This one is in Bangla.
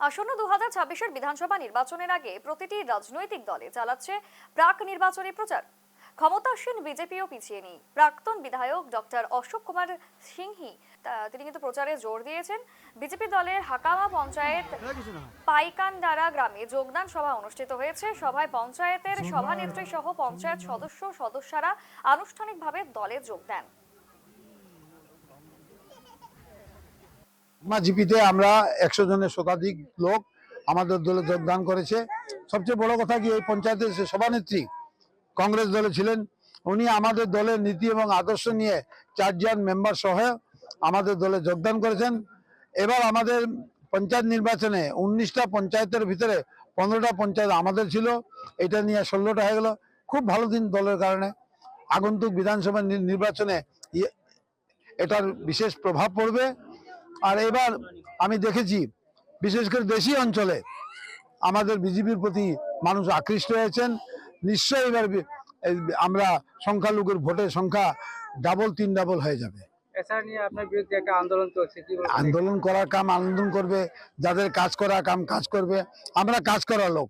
আসন্ন 2026-এর বিধানসভা নির্বাচনের আগে প্রতিটি রাজনৈতিক দলে চালাচ্ছে প্রাক নির্বাচনী প্রচার। ক্ষমতাসীন বিজেপিও পিছিয়ে নেই। প্রাক্তন বিধায়ক ডক্টর অশোক কুমার সিংহি তিনি কিন্তু প্রচারে জোর দিয়েছেন। বিজেপি দলের হাকামা পঞ্চায়েত পাইকানডারা গ্রামে যোগদান সভা অনুষ্ঠিত হয়েছে। সভায় পঞ্চায়েতের সভানেত্রী সহ পঞ্চায়েত সদস্যরা আনুষ্ঠানিকভাবে দলে যোগ দেন। জিপিতে আমরা 100 জনের শতাধিক লোক আমাদের দলে যোগদান করেছে। সবচেয়ে বড় কথা কি, এই পঞ্চায়েতের সভানেত্রী কংগ্রেস দলে ছিলেন। উনি আমাদের দলের নীতি এবং আদর্শ নিয়ে 4 জন মেম্বার সহ আমাদের দলে যোগদান করেছেন। এবার আমাদের পঞ্চায়েত নির্বাচনে 19টা পঞ্চায়েতের ভিতরে 15টা পঞ্চায়েত আমাদের ছিল, এটা নিয়ে 16টা হয়ে গেল। খুব ভালো দিন দলের কারণে। আগন্তুক বিধানসভা নির্বাচনে এটার বিশেষ প্রভাব পড়বে। আর এবার আমি দেখেছি বিশেষ করে দেশি অঞ্চলে আমাদের বিজেপির প্রতি মানুষ আকৃষ্ট হয়েছেন। নিশ্চয়ই এবার আমরা সংখ্যালঘুর ভোটের সংখ্যা ডাবল 3 ডাবল হয়ে যাবে। এছাড়া নিয়ে আপনার বিরুদ্ধে একটা আন্দোলন চলছে, কি বলবেন? আন্দোলন করার কাম আন্দোলন করবে, যাদের কাজ করার কাম কাজ করবে। আমরা কাজ করার লোক,